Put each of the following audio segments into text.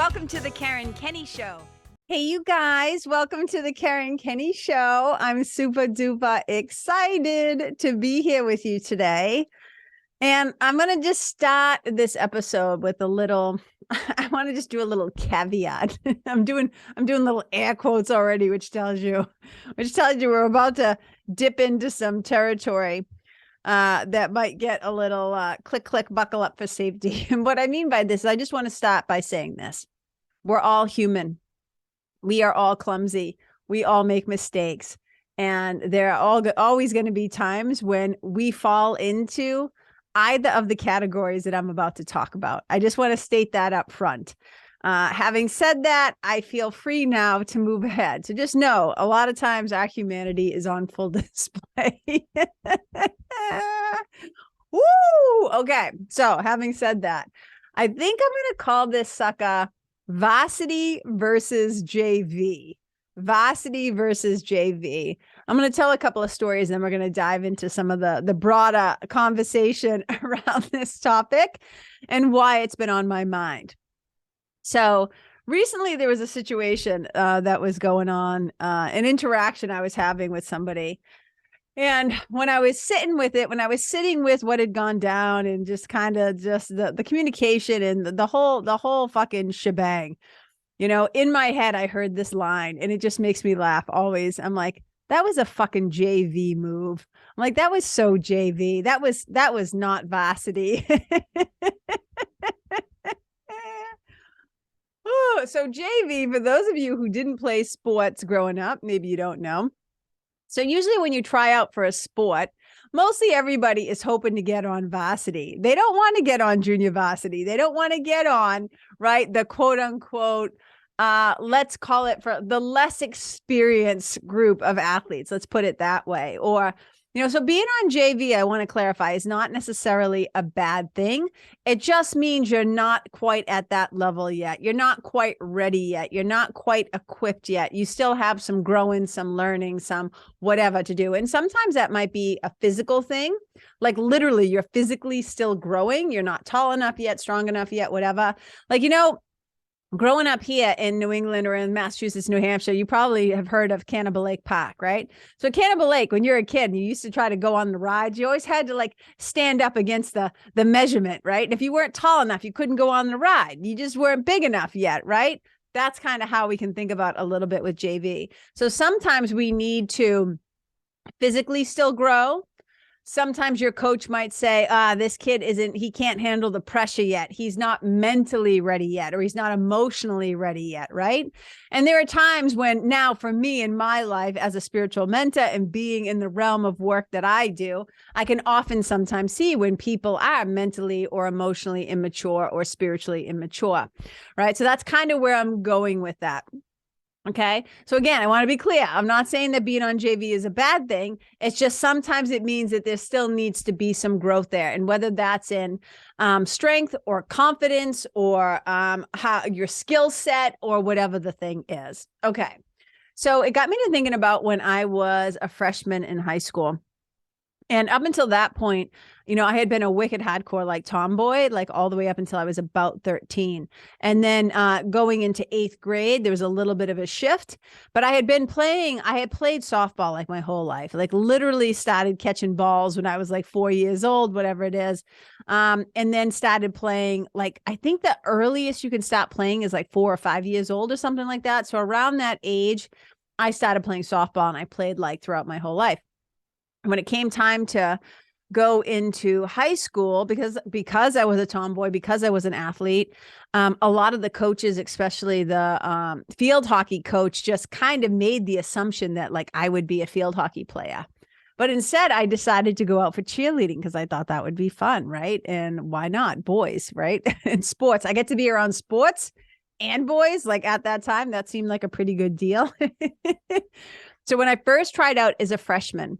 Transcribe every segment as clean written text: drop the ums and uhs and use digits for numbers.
Welcome to the Karen Kenney Show. Hey, you guys, welcome to the Karen Kenney Show. I'm super duper excited to be here with you today. And I'm going to just start this episode with a little, I want to just do a little caveat. I'm doing little air quotes already, which tells you we're about to dip into some territory that might get a little click, click, buckle up for safety. And what I mean by this, I just want to start by saying this. We're all human. We are all clumsy. We all make mistakes. And there are always going to be times when we fall into either of the categories that I'm about to talk about. I just want to state that up front. Having said that, I feel free now to move ahead. So just know, a lot of times our humanity is on full display. Woo! Okay. So having said that, I think I'm going to call this sucker Varsity versus JV. Varsity versus JV. I'm going to tell a couple of stories, and then we're going to dive into some of the broader conversation around this topic and why it's been on my mind. So recently there was a situation that was going on, an interaction I was having with somebody. And when I was sitting with what had gone down and just kind of just the communication and the whole fucking shebang, you know, in my head, I heard this line and it just makes me laugh always. I'm like, that was a fucking JV move. I'm like, that was so JV. That was not varsity. Oh, so JV, for those of you who didn't play sports growing up, maybe you don't know. So usually when you try out for a sport, mostly everybody is hoping to get on varsity. They don't want to get on junior varsity. They don't want to get on, right, the quote unquote, let's call it for the less experienced group of athletes. Let's put it that way. Or, you know, so being on JV, I want to clarify, is not necessarily a bad thing. It just means you're not quite at that level yet. You're not quite ready yet. You're not quite equipped yet. You still have some growing, some learning, some whatever to do. And sometimes that might be a physical thing. Like literally you're physically still growing. You're not tall enough yet, strong enough yet, whatever. Like, you know, growing up here in New England or in Massachusetts, New Hampshire, you probably have heard of Cannibal Lake Park, right? So Cannibal Lake, when you're a kid and you used to try to go on the rides, you always had to like stand up against the measurement, right? And if you weren't tall enough, you couldn't go on the ride. You just weren't big enough yet, right? That's kind of how we can think about a little bit with JV. So sometimes we need to physically still grow. Sometimes your coach might say, this kid he can't handle the pressure yet. He's not mentally ready yet, or he's not emotionally ready yet, right? And there are times when now for me in my life as a spiritual mentor and being in the realm of work that I do, I can often sometimes see when people are mentally or emotionally immature or spiritually immature, right? So that's kind of where I'm going with that. Okay. So again, I want to be clear. I'm not saying that being on JV is a bad thing. It's just sometimes it means that there still needs to be some growth there. And whether that's in strength or confidence or how your skill set or whatever the thing is. Okay. So it got me to thinking about when I was a freshman in high school. And up until that point, you know, I had been a wicked hardcore like Tomboy, like all the way up until I was about 13. And then going into 8th grade, there was a little bit of a shift, but I had played softball like my whole life, like literally started catching balls when I was like 4 years old, whatever it is. And then started playing, like, I think the earliest you can stop playing is like 4 or 5 years old or something like that. So around that age, I started playing softball and I played like throughout my whole life. When it came time to go into high school, because I was a tomboy, because I was an athlete, a lot of the coaches, especially the field hockey coach, just kind of made the assumption that like I would be a field hockey player. But instead, I decided to go out for cheerleading because I thought that would be fun, right? And why not? Boys, right? And sports. I get to be around sports and boys. Like at that time, that seemed like a pretty good deal. So when I first tried out as a freshman,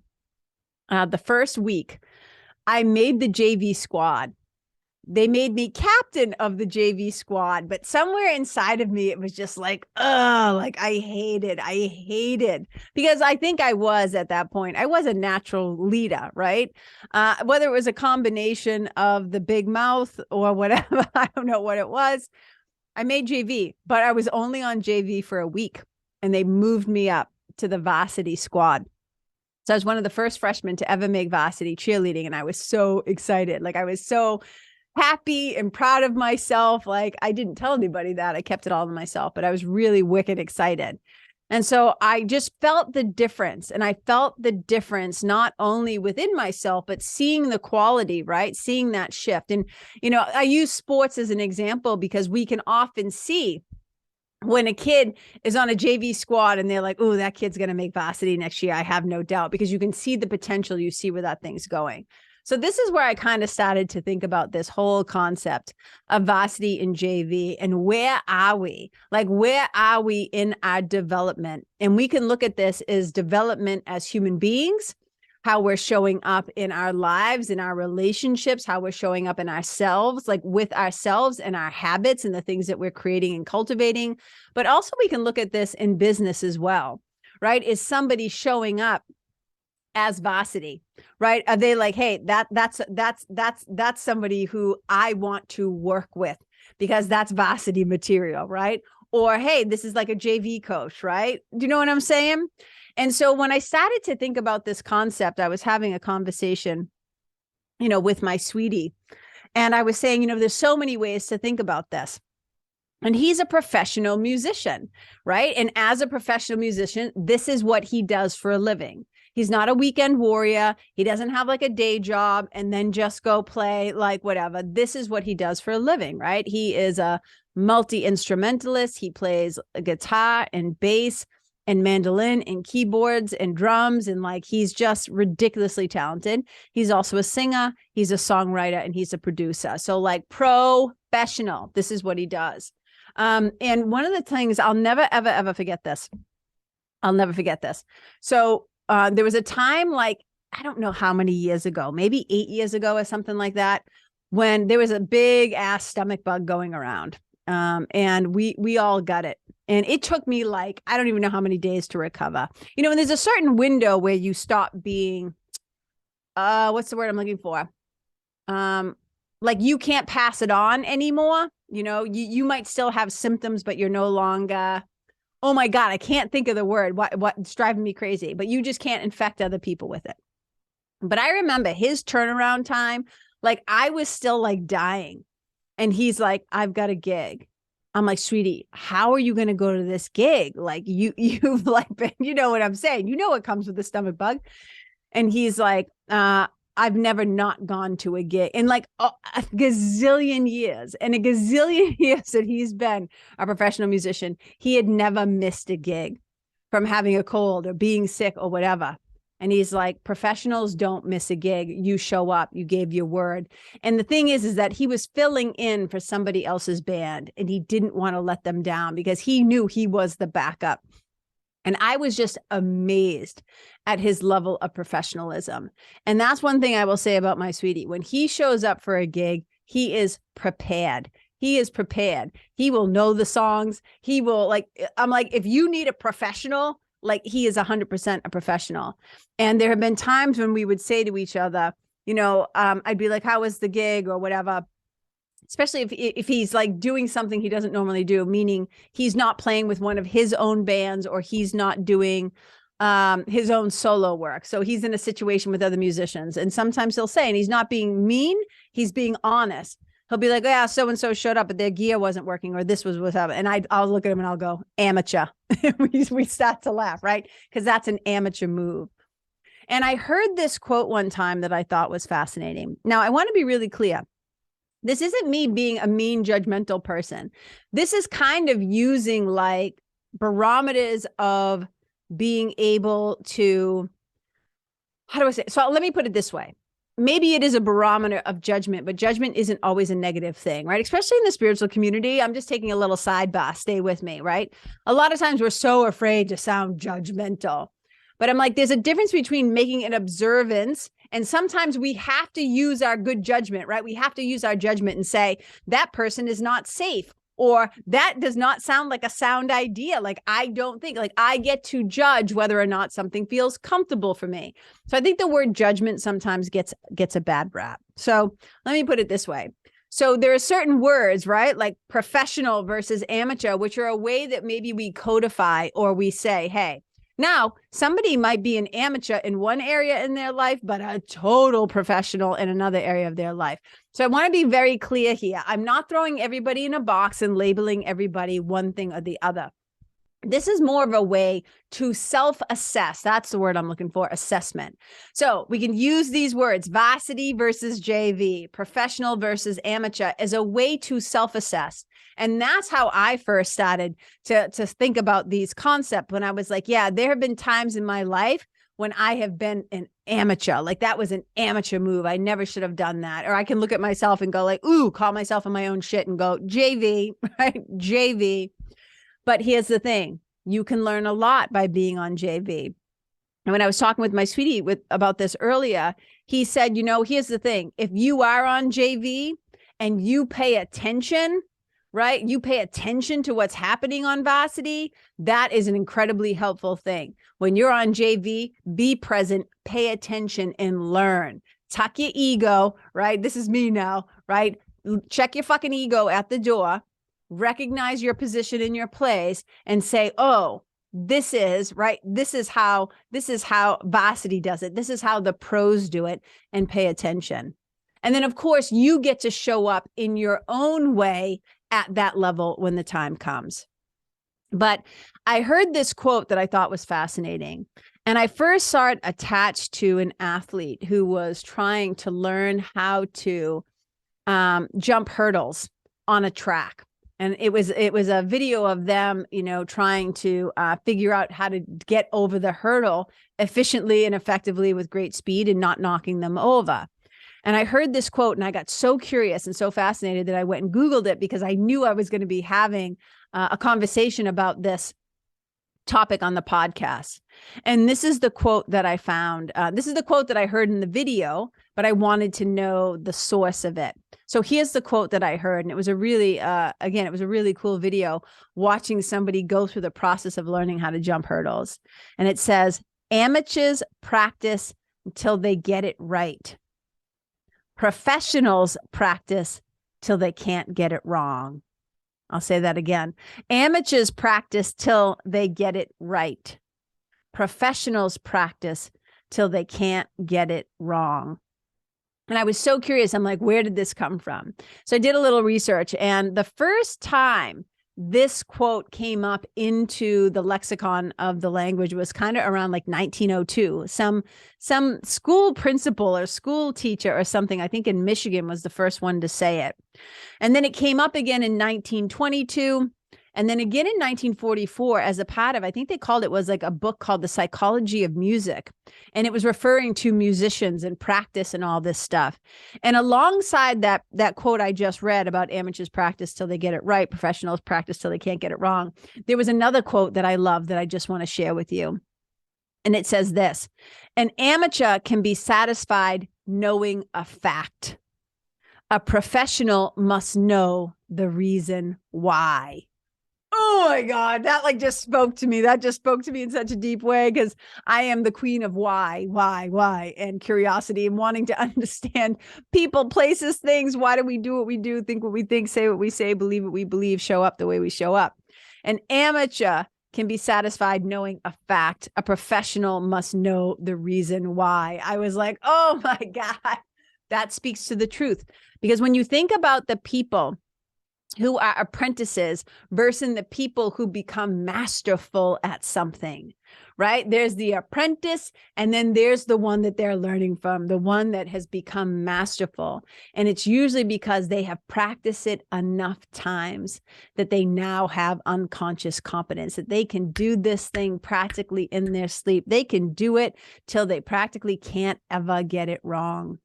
the first week, I made the JV squad. They made me captain of the JV squad, but somewhere inside of me, it was just like, oh, like I hated, because I think I was at that point, I was a natural leader, right? Whether it was a combination of the big mouth or whatever, I don't know what it was. I made JV, but I was only on JV for a week and they moved me up to the varsity squad. So I was one of the first freshmen to ever make varsity cheerleading. And I was so excited. Like I was so happy and proud of myself. Like I didn't tell anybody that. I kept it all to myself, but I was really wicked excited. And so I just felt the difference. And I felt the difference not only within myself, but seeing the quality, right? Seeing that shift. And, you know, I use sports as an example because we can often see when a kid is on a JV squad and they're like, oh, that kid's going to make varsity next year. I have no doubt, because you can see the potential, you see where that thing's going. So this is where I kind of started to think about this whole concept of varsity and JV and where are we? Like, where are we in our development? And we can look at this as development as human beings, how we're showing up in our lives, in our relationships, how we're showing up in ourselves, like with ourselves and our habits and the things that we're creating and cultivating. But also we can look at this in business as well, right? Is somebody showing up as varsity, right? Are they like, hey, that's somebody who I want to work with because that's varsity material, right? Or, hey, this is like a JV coach, right? Do you know what I'm saying? And so when I started to think about this concept, I was having a conversation, you know, with my sweetie, and I was saying, you know, there's so many ways to think about this. And he's a professional musician, right? And as a professional musician, this is what he does for a living. He's not a weekend warrior. He doesn't have like a day job and then just go play like whatever. This is what he does for a living, right? He is a multi-instrumentalist. He plays guitar and bass and mandolin and keyboards and drums. And like, he's just ridiculously talented. He's also a singer. He's a songwriter and he's a producer. So like professional, this is what he does. And one of the things I'll never, ever, ever forget this. I'll never forget this. So there was a time, like, I don't know how many years ago, maybe 8 years ago or something like that, when there was a big ass stomach bug going around. And we all got it. And it took me like, I don't even know how many days to recover. You know, and there's a certain window where you stop being, what's the word I'm looking for? Like you can't pass it on anymore. You know, you might still have symptoms, but you're no longer, oh my God, I can't think of the word. What's driving me crazy, but you just can't infect other people with it. But I remember his turnaround time, like I was still like dying. And he's like, I've got a gig. I'm like, sweetie, how are you going to go to this gig? Like you've like been, you know what I'm saying? You know what comes with the stomach bug. And he's like, I've never not gone to a gig in like a gazillion years. And a gazillion years that he's been a professional musician, he had never missed a gig from having a cold or being sick or whatever. And he's like, professionals don't miss a gig. You show up, you gave your word. And the thing is that he was filling in for somebody else's band and he didn't want to let them down because he knew he was the backup. And I was just amazed at his level of professionalism. And that's one thing I will say about my sweetie. When he shows up for a gig, he is prepared. He is prepared. He will know the songs. He will like, I'm like, if you need a professional, like he is 100% a professional. And there have been times when we would say to each other, you know, I'd be like, how was the gig or whatever? Especially if he's like doing something he doesn't normally do, meaning he's not playing with one of his own bands or he's not doing his own solo work. So he's in a situation with other musicians. And sometimes he'll say, and he's not being mean, he's being honest. He'll be like, oh, yeah, so-and-so showed up, but their gear wasn't working or this was what's happening. And I'll look at him and I'll go, amateur. we start to laugh, right? Because that's an amateur move. And I heard this quote one time that I thought was fascinating. Now, I want to be really clear. This isn't me being a mean, judgmental person. This is kind of using like barometers of being able to, how do I say? So let me put it this way. Maybe it is a barometer of judgment, but judgment isn't always a negative thing, right? Especially in the spiritual community. I'm just taking a little sidebar. Stay with me, right? A lot of times we're so afraid to sound judgmental, but I'm like, there's a difference between making an observance. And sometimes we have to use our good judgment, right? We have to use our judgment and say, that person is not safe, or that does not sound like a sound idea. Like, I don't think, like, I get to judge whether or not something feels comfortable for me. So I think the word judgment sometimes gets a bad rap. So let me put it this way. So there are certain words, right? Like professional versus amateur, which are a way that maybe we codify or we say, hey, now somebody might be an amateur in one area in their life, but a total professional in another area of their life. So I want to be very clear here. I'm not throwing everybody in a box and labeling everybody one thing or the other. This is more of a way to self-assess. That's the word I'm looking for, assessment. So we can use these words, varsity versus JV, professional versus amateur, as a way to self-assess. And that's how I first started to think about these concepts, when I was like, yeah, there have been times in my life when I have been an amateur. Like that was an amateur move. I never should have done that. Or I can look at myself and go like, ooh, call myself on my own shit and go JV, right? JV. But here's the thing, you can learn a lot by being on JV. And when I was talking with my sweetie about this earlier, he said, you know, here's the thing, if you are on JV and you pay attention, right? You pay attention to what's happening on varsity, that is an incredibly helpful thing. When you're on JV, be present, pay attention, and learn. Tuck your ego, right? This is me now, right? Check your fucking ego at the door. Recognize your position in your place and say, oh, this is right. This is how varsity does it. This is how the pros do it, and pay attention. And then of course you get to show up in your own way at that level when the time comes. But I heard this quote that I thought was fascinating. And I first saw it attached to an athlete who was trying to learn how to jump hurdles on a track. And it was a video of them, you know, trying to figure out how to get over the hurdle efficiently and effectively with great speed and not knocking them over. And I heard this quote and I got so curious and so fascinated that I went and Googled it, because I knew I was going to be having a conversation about this topic on the podcast. And this is the quote that I found. This is the quote that I heard in the video, but I wanted to know the source of it. So here's the quote that I heard. And it was a really, again, it was a really cool video watching somebody go through the process of learning how to jump hurdles. And it says, amateurs practice until they get it right. Professionals practice till they can't get it wrong. I'll say that again. Amateurs practice till they get it right. Professionals practice till they can't get it wrong. And I was so curious. I'm like, where did this come from? So I did a little research, and the first time this quote came up into the lexicon of the language was kind of around like 1902. Some school principal or school teacher or something, I think in Michigan, was the first one to say it. And then it came up again in 1922. And then again in 1944 as a part of, I think they called it, was like a book called The Psychology of Music. And it was referring to musicians and practice and all this stuff. And alongside that quote I just read about amateurs practice till they get it right, professionals practice till they can't get it wrong, there was another quote that I love that I just want to share with you. And it says this: an amateur can be satisfied knowing a fact. A professional must know the reason why. Oh my God, that like just spoke to me. That just spoke to me in such a deep way, because I am the queen of why, and curiosity and wanting to understand people, places, things. Why do we do what we do, think what we think, say what we say, believe what we believe, show up the way we show up? An amateur can be satisfied knowing a fact. A professional must know the reason why. I was like, oh my God, that speaks to the truth. Because when you think about the people who are apprentices versus the people who become masterful at something, right? There's the apprentice, and then there's the one that they're learning from, the one that has become masterful. And it's usually because they have practiced it enough times that they now have unconscious competence, that they can do this thing practically in their sleep. They can do it till they practically can't ever get it wrong.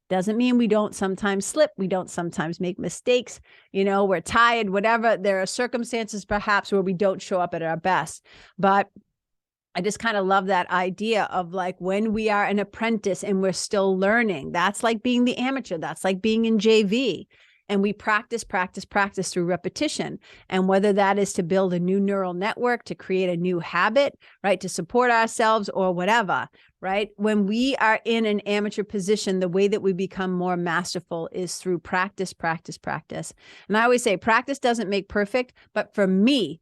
Doesn't mean we don't sometimes slip. We don't sometimes make mistakes. You know, we're tired, whatever. There are circumstances perhaps where we don't show up at our best. But I just kind of love that idea of like when we are an apprentice and we're still learning, that's like being the amateur. That's like being in JV. And we practice through repetition. And whether that is to build a new neural network, to create a new habit, right, to support ourselves or whatever, right? When we are in an amateur position, the way that we become more masterful is through practice. And I always say practice doesn't make perfect, but for me,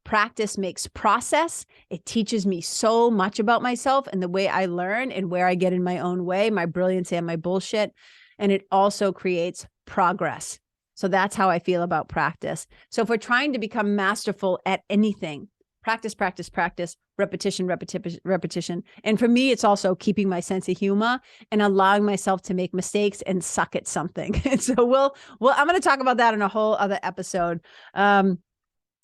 practice makes process. It teaches me so much about myself and the way I learn and where I get in my own way, my brilliance and my bullshit. And it also creates progress. So that's how I feel about practice. So if we're trying to become masterful at anything, practice, repetition. And for me, it's also keeping my sense of humor and allowing myself to make mistakes and suck at something. And so I'm going to talk about that in a whole other episode.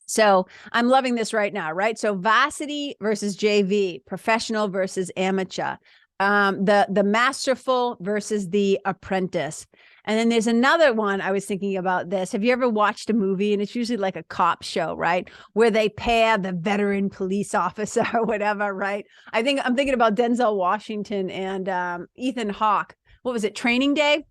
So I'm loving this right now, right? So varsity versus JV, professional versus amateur, the masterful versus the apprentice. And then there's another one. I was thinking about this. Have you ever watched a movie? And it's usually like a cop show, right? Where they pair the veteran police officer or whatever, right? I'm thinking about Denzel Washington and Ethan Hawke. What was it? Training Day?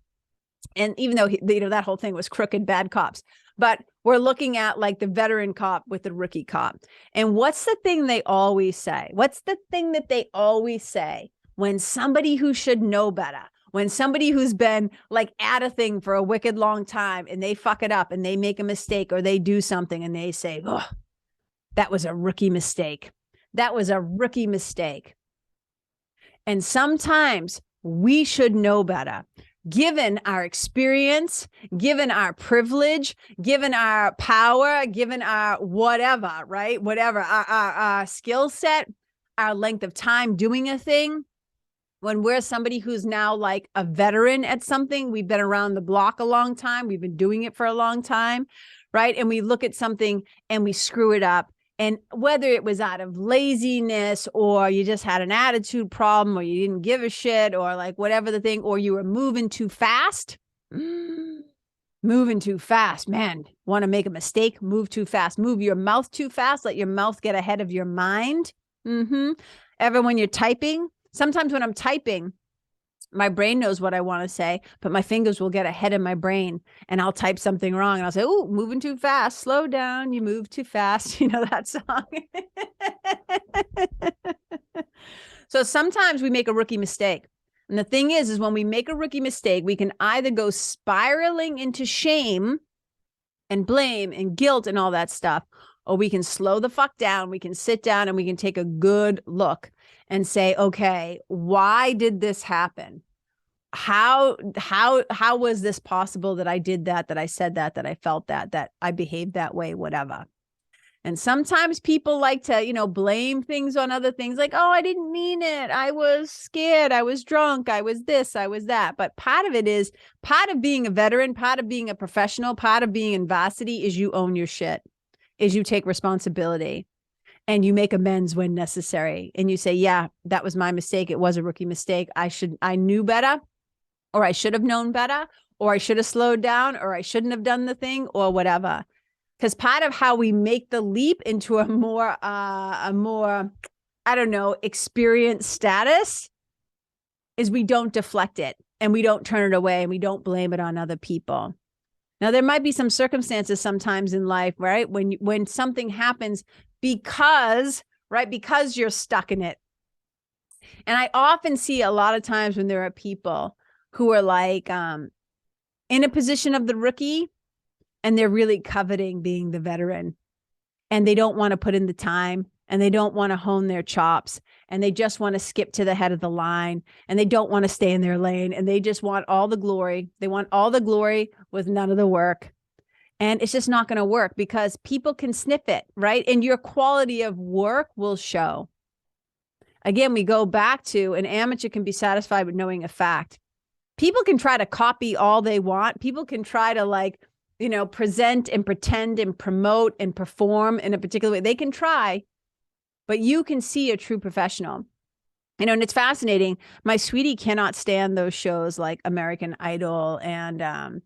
And even though that whole thing was crooked, bad cops, but we're looking at like the veteran cop with the rookie cop. And what's the thing they always say? What's the thing that they always say when somebody who should know better, when somebody who's been like at a thing for a wicked long time and they fuck it up and they make a mistake or they do something and they say, oh, that was a rookie mistake. That was a rookie mistake. And sometimes we should know better. Given our experience, given our privilege, given our power, given our whatever, right? Whatever, our skill set, our length of time doing a thing, when we're somebody who's now like a veteran at something, we've been around the block a long time, we've been doing it for a long time, right? And we look at something and we screw it up. And whether it was out of laziness or you just had an attitude problem or you didn't give a shit or like whatever the thing, or you were moving too fast, man, want to make a mistake, move too fast, move your mouth too fast, let your mouth get ahead of your mind. Ever when you're typing, sometimes when I'm typing, my brain knows what I want to say, but my fingers will get ahead of my brain and I'll type something wrong. And I'll say, oh, moving too fast, slow down. You move too fast. You know that song. So sometimes we make a rookie mistake. And the thing is when we make a rookie mistake, we can either go spiraling into shame and blame and guilt and all that stuff, or we can slow the fuck down. We can sit down and we can take a good look and say, okay, why did this happen? How was this possible that I did that I said that I felt that I behaved that way, whatever. And sometimes people like to, blame things on other things like, oh, I didn't mean it. I was scared. I was drunk. I was this, I was that. But part of being a veteran, part of being a professional, part of being in varsity is you own your shit, is you take responsibility. And you make amends when necessary. And you say, yeah, that was my mistake. It was a rookie mistake. I knew better, or I should have known better, or I should have slowed down, or I shouldn't have done the thing, or whatever. Because part of how we make the leap into a more, experienced status is we don't deflect it and we don't turn it away and we don't blame it on other people. Now, there might be some circumstances sometimes in life, right? When something happens because you're stuck in it. And I often see a lot of times when there are people who are like in a position of the rookie and they're really coveting being the veteran and they don't want to put in the time and they don't want to hone their chops and they just want to skip to the head of the line and they don't want to stay in their lane and they just want all the glory. They want all the glory with none of the work. And it's just not going to work because people can sniff it, right? And your quality of work will show. Again, we go back to an amateur can be satisfied with knowing a fact. People can try to copy all they want. People can try to present and pretend and promote and perform in a particular way. They can try, but you can see a true professional. And it's fascinating. My sweetie cannot stand those shows like American Idol and,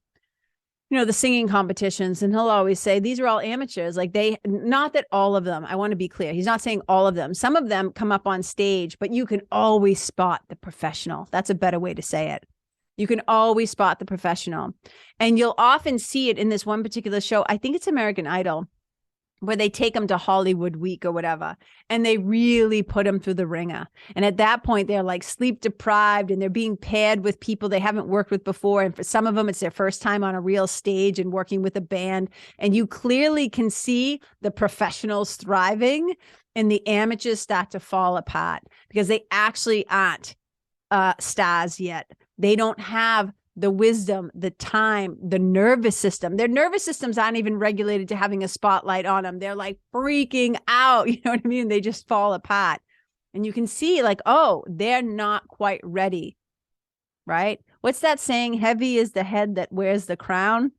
the singing competitions. And he'll always say, these are all amateurs. Like not that all of them, I want to be clear. He's not saying all of them. Some of them come up on stage, but you can always spot the professional. That's a better way to say it. You can always spot the professional. And you'll often see it in this one particular show. I think it's American Idol, where they take them to Hollywood Week or whatever, and they really put them through the ringer. And at that point, they're like sleep deprived and they're being paired with people they haven't worked with before. And for some of them, it's their first time on a real stage and working with a band. And you clearly can see the professionals thriving and the amateurs start to fall apart because they actually aren't stars yet. They don't have the wisdom, the time, the nervous system. Their nervous systems aren't even regulated to having a spotlight on them. They're like freaking out. You know what I mean? They just fall apart. And you can see like, oh, they're not quite ready, right? What's that saying? Heavy is the head that wears the crown.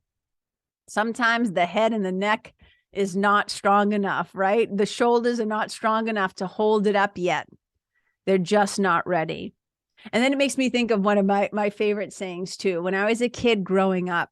Sometimes the head and the neck is not strong enough, right? The shoulders are not strong enough to hold it up yet. They're just not ready. And then it makes me think of one of my favorite sayings too. When I was a kid growing up,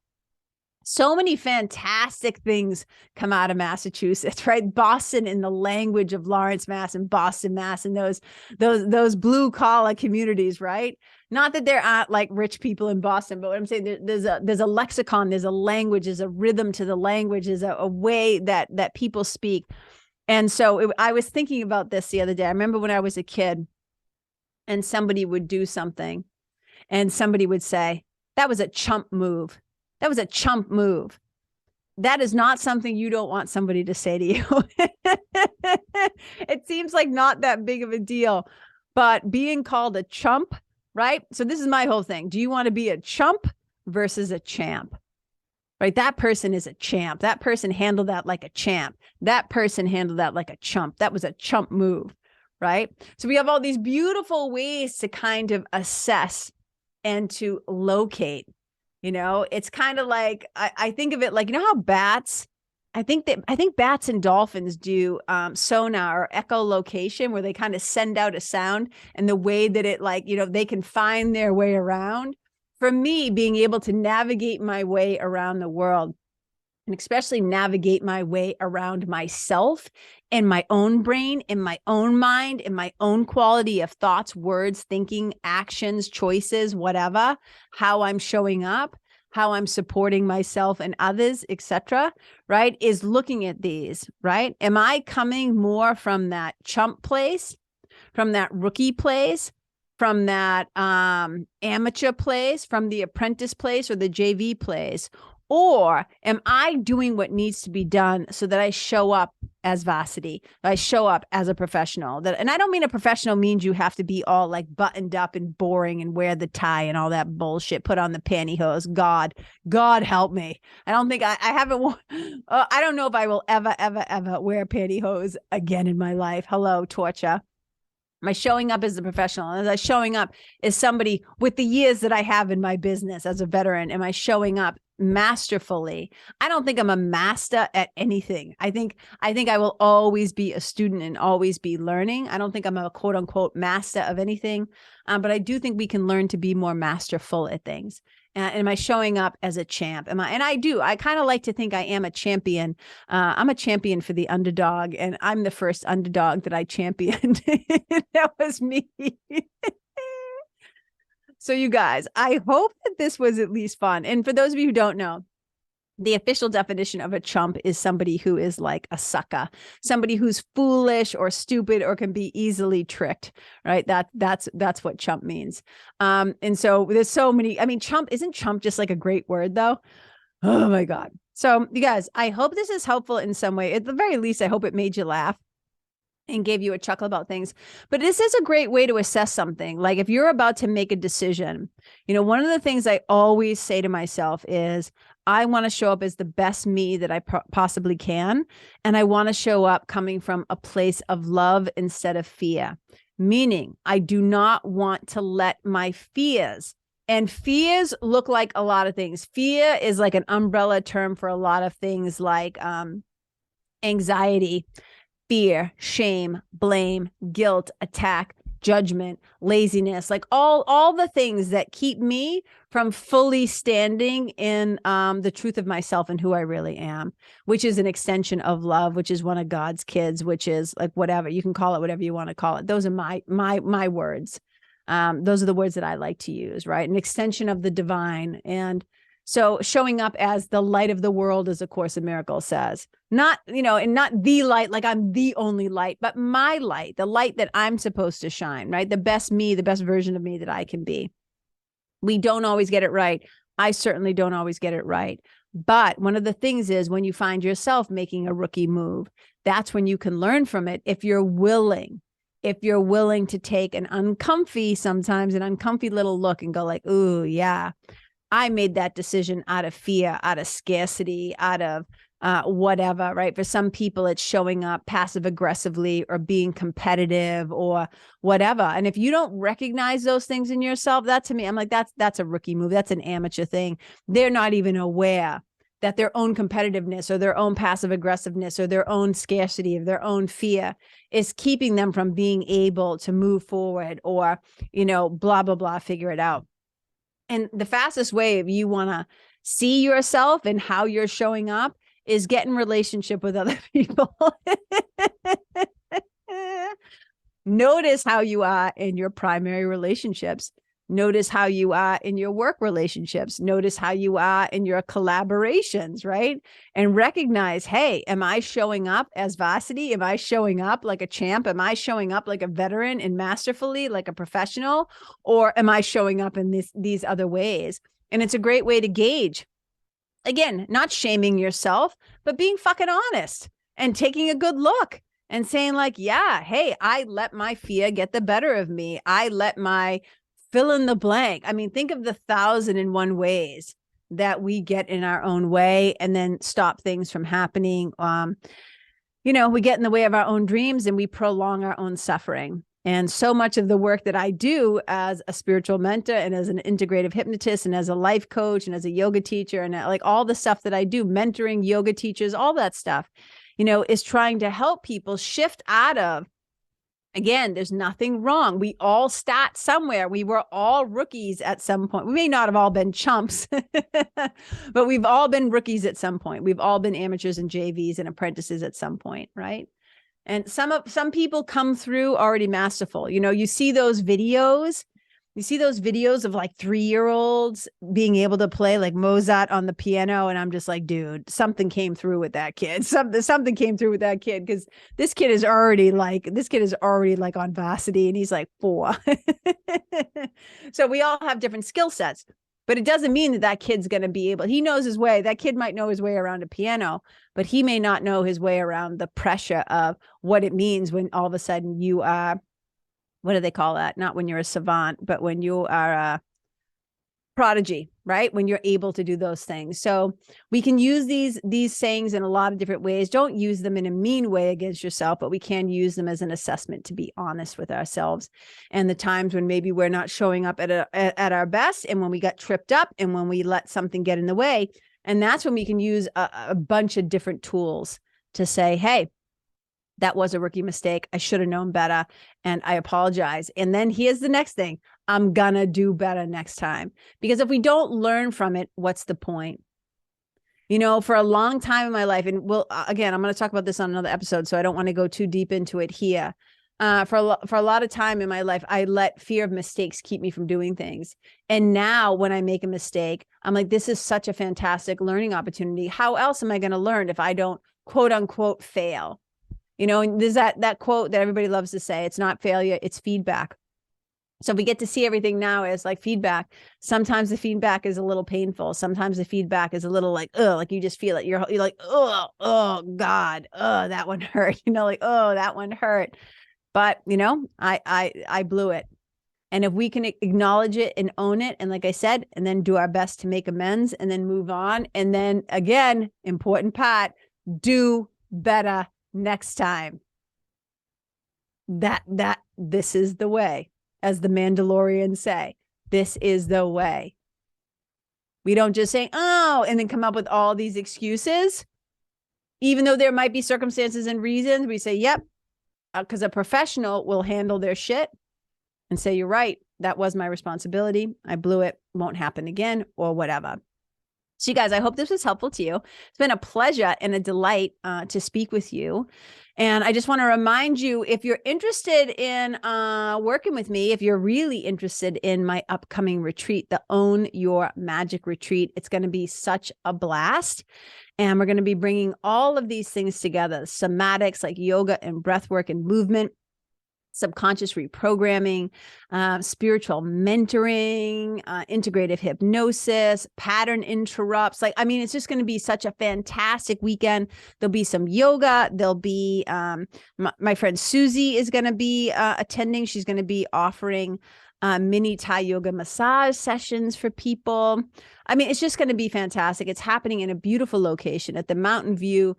so many fantastic things come out of Massachusetts, right? Boston in the language of Lawrence, Mass, and Boston, Mass, and those blue collar communities, right? Not that there aren't like rich people in Boston, but what I'm saying, there's a lexicon, there's a language, there's a rhythm to the language, there's a way that people speak. And so I was thinking about this the other day. I remember when I was a kid, and somebody would do something and somebody would say, that was a chump move. That was a chump move. That is not something you don't want somebody to say to you. It seems like not that big of a deal, but being called a chump, right? So this is my whole thing. Do you want to be a chump versus a champ? Right? That person is a champ. That person handled that like a champ. That person handled that like a chump. That was a chump move. Right? So we have all these beautiful ways to kind of assess and to locate, you know, it's kind of like, I think of it like, you know how bats, I think bats and dolphins do sonar or echolocation where they kind of send out a sound and the way that it like, you know, they can find their way around. For me, being able to navigate my way around the world, and especially navigate my way around myself in my own brain, in my own mind, in my own quality of thoughts, words, thinking, actions, choices, whatever, how I'm showing up, how I'm supporting myself and others, etc., right, is looking at these, right? Am I coming more from that chump place, from that rookie place, from that amateur place, from the apprentice place or the JV place? Or am I doing what needs to be done so that I show up as varsity, I show up as a professional? And I don't mean a professional means you have to be all like buttoned up and boring and wear the tie and all that bullshit, put on the pantyhose. God help me. I don't think I haven't, I don't know if I will ever wear pantyhose again in my life. Hello, torture. Am I showing up as a professional? Am I showing up as somebody with the years that I have in my business as a veteran? Am I showing up masterfully? I don't think I'm a master at anything. I think I will always be a student and always be learning. I don't think I'm a quote unquote master of anything, but I do think we can learn to be more masterful at things. And am I showing up as a champ? I kind of like to think I am a champion. I'm a champion for the underdog, and I'm the first underdog that I championed. That was me. So you guys, I hope that this was at least fun. And for those of you who don't know, the official definition of a chump is somebody who is like a sucker, somebody who's foolish or stupid or can be easily tricked, right? That's what chump means. And so there's so many, I mean, isn't chump just like a great word though? Oh my God. So you guys, I hope this is helpful in some way. At the very least, I hope it made you laugh and gave you a chuckle about things. But this is a great way to assess something. Like if you're about to make a decision, you know, one of the things I always say to myself is, I want to show up as the best me that I possibly can. And I want to show up coming from a place of love instead of fear. Meaning, I do not want to let my fears, and fears look like a lot of things. Fear is like an umbrella term for a lot of things like anxiety, fear, shame, blame, guilt, attack, judgment, laziness, like all the things that keep me from fully standing in the truth of myself and who I really am, which is an extension of love, which is one of God's kids, which is like whatever, you can call it whatever you want to call it. Those are my words. Those are the words that I like to use, right? An extension of the divine. And so showing up as the light of the world, as A Course in Miracles says, not, and not the light, like I'm the only light, but my light, the light that I'm supposed to shine, right? The best me, the best version of me that I can be. We don't always get it right. I certainly don't always get it right. But one of the things is when you find yourself making a rookie move, that's when you can learn from it. If you're willing to take sometimes an uncomfy little look and go like, ooh, yeah, I made that decision out of fear, out of scarcity, out of whatever, right? For some people, it's showing up passive aggressively or being competitive or whatever. And if you don't recognize those things in yourself, that to me, I'm like, that's a rookie move. That's an amateur thing. They're not even aware that their own competitiveness or their own passive aggressiveness or their own scarcity of their own fear is keeping them from being able to move forward or, blah, blah, blah, figure it out. And the fastest way if you want to see yourself and how you're showing up is get in relationship with other people. Notice how you are in your primary relationships. Notice how you are in your work relationships. Notice how you are in your collaborations, right? And recognize, hey, am I showing up as VARSITY? Am I showing up like a champ? Am I showing up like a veteran and masterfully, like a professional? Or am I showing up in these other ways? And it's a great way to gauge. Again, not shaming yourself, but being fucking honest and taking a good look and saying like, yeah, hey, I let my fear get the better of me. I let my fill in the blank. I mean, think of the 1,001 ways that we get in our own way and then stop things from happening. We get in the way of our own dreams and we prolong our own suffering. And so much of the work that I do as a spiritual mentor and as an integrative hypnotist and as a life coach and as a yoga teacher and like all the stuff that I do, mentoring yoga teachers, all that stuff, is trying to help people shift out of, again, there's nothing wrong. We all start somewhere. We were all rookies at some point. We may not have all been chumps, but we've all been rookies at some point. We've all been amateurs and JVs and apprentices at some point, right? And some people come through already masterful. You see those videos of like 3-year-olds being able to play like Mozart on the piano. And I'm just like, dude, something came through with that kid. Something came through with that kid. Cause this kid is already like on VARSITY and he's like 4. So we all have different skill sets, but it doesn't mean that kid's going to be able, he knows his way. That kid might know his way around a piano, but he may not know his way around the pressure of what it means when all of a sudden you are, what do they call that? Not when you're a savant, but when you are a prodigy, right? When you're able to do those things. So we can use these sayings in a lot of different ways. Don't use them in a mean way against yourself, but we can use them as an assessment to be honest with ourselves. And the times when maybe we're not showing up at our best, and when we got tripped up, and when we let something get in the way. And that's when we can use a bunch of different tools to say, hey, that was a rookie mistake. I should have known better. And I apologize. And then here's the next thing. I'm gonna do better next time. Because if we don't learn from it, what's the point? For a long time in my life, and again, I'm going to talk about this on another episode, so I don't want to go too deep into it here. For a lot of time in my life, I let fear of mistakes keep me from doing things. And now when I make a mistake, I'm like, this is such a fantastic learning opportunity. How else am I going to learn if I don't quote unquote fail? And there's that quote that everybody loves to say, it's not failure, it's feedback. So we get to see everything now as like feedback. Sometimes the feedback is a little painful. Sometimes the feedback is a little like, oh, like you just feel it. You're like, oh God, oh, that one hurt. Like, oh, that one hurt. But I blew it. And if we can acknowledge it and own it, and like I said, and then do our best to make amends and then move on. And then again, important part, do better next time. This is the way, as the Mandalorians say, this is the way. We don't just say, oh, and then come up with all these excuses. Even though there might be circumstances and reasons, we say, yep, because a professional will handle their shit and say, you're right. That was my responsibility. I blew it. Won't happen again, or whatever. So you guys, I hope this was helpful to you. It's been a pleasure and a delight to speak with you. And I just want to remind you, if you're interested in working with me, if you're really interested in my upcoming retreat, the Own Your Magic Retreat, it's going to be such a blast. And we're going to be bringing all of these things together, somatics like yoga and breath work and movement, subconscious reprogramming, spiritual mentoring, integrative hypnosis, pattern interrupts. It's just going to be such a fantastic weekend. There'll be some yoga. There'll be, my friend Susie is going to be attending. She's going to be offering mini Thai yoga massage sessions for people. It's just going to be fantastic. It's happening in a beautiful location at the Mountain View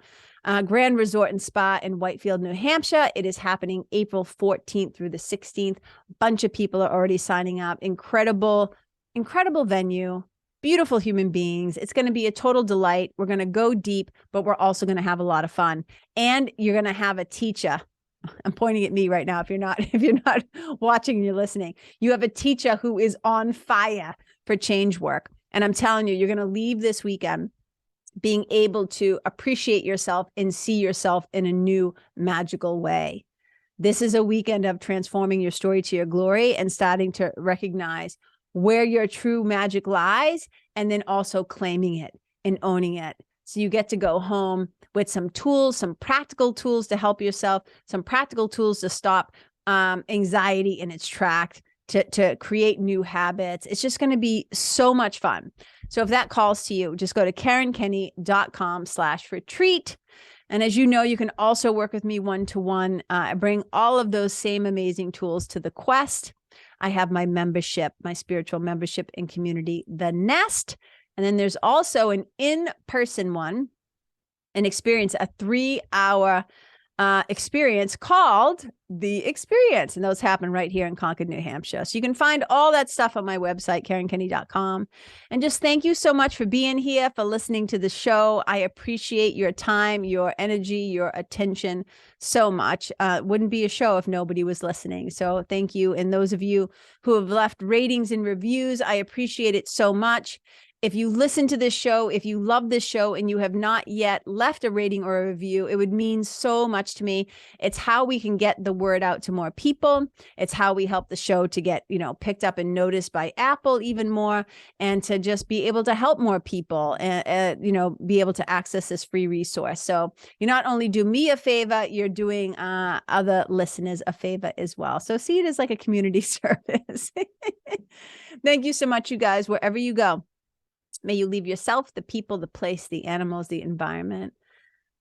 Grand Resort and Spa in Whitefield, New Hampshire. It is happening April 14th through the 16th. A bunch of people are already signing up. Incredible venue, beautiful human beings. It's going to be a total delight. We're going to go deep, but we're also going to have a lot of fun. And you're going to have a teacher. I'm pointing at me right now. If you're not watching and you're listening, you have a teacher who is on fire for change work. And I'm telling you, you're going to leave this weekend being able to appreciate yourself and see yourself in a new magical way. This is a weekend of transforming your story to your glory and starting to recognize where your true magic lies, and then also claiming it and owning it. So you get to go home with some tools, some practical tools to help yourself, some practical tools to stop anxiety in its track, to create new habits. It's just going to be so much fun. So if that calls to you, just go to KarenKenney.com/retreat. And as you know, you can also work with me one-to-one. I bring all of those same amazing tools to the quest. I have my membership, my spiritual membership and community, The Nest. And then there's also an in-person one, an experience, a 3-hour experience called The Experience. And those happen right here in Concord, New Hampshire. So you can find all that stuff on my website, KarenKenney.com. And just thank you so much for being here, for listening to the show. I appreciate your time, your energy, your attention so much. It wouldn't be a show if nobody was listening. So thank you. And those of you who have left ratings and reviews, I appreciate it so much. If you listen to this show, if you love this show and you have not yet left a rating or a review, it would mean so much to me. It's how we can get the word out to more people. It's how we help the show to get, picked up and noticed by Apple even more, and to just be able to help more people and, be able to access this free resource. So you not only do me a favor, you're doing other listeners a favor as well. So see it as like a community service. Thank you so much, you guys, wherever you go. May you leave yourself, the people, the place, the animals, the environment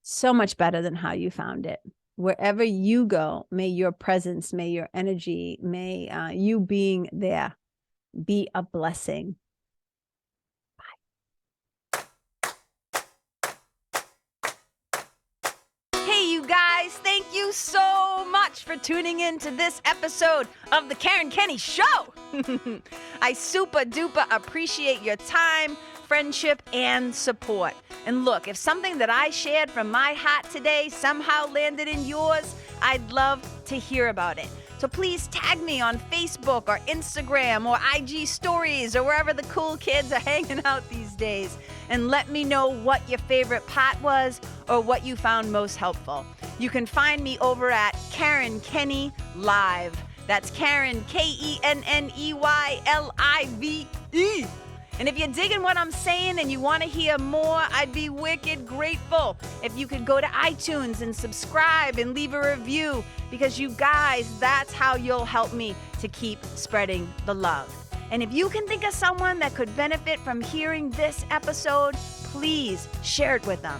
so much better than how you found it. Wherever you go, may your presence, may your energy, may you being there be a blessing. Bye. Hey, you guys, thank you so much for tuning in to this episode of The Karen Kenney Show. I super duper appreciate your time, friendship, and support. And look, if something that I shared from my heart today somehow landed in yours, I'd love to hear about it. So please tag me on Facebook or Instagram or IG stories or wherever the cool kids are hanging out these days, and let me know what your favorite part was or what you found most helpful. You can find me over at Karen Kenney Live. That's Karen, KenneYlive. And if you're digging what I'm saying and you want to hear more, I'd be wicked grateful if you could go to iTunes and subscribe and leave a review, because you guys, that's how you'll help me to keep spreading the love. And if you can think of someone that could benefit from hearing this episode, please share it with them.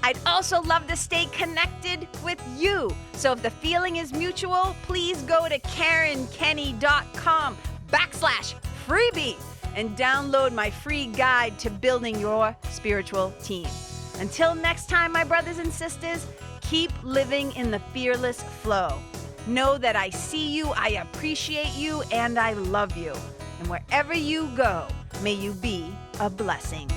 I'd also love to stay connected with you. So if the feeling is mutual, please go to KarenKenney.com/freebie and download my free guide to building your spiritual team. Until next time, my brothers and sisters, keep living in the fearless flow. Know that I see you, I appreciate you, and I love you. And wherever you go, may you be a blessing.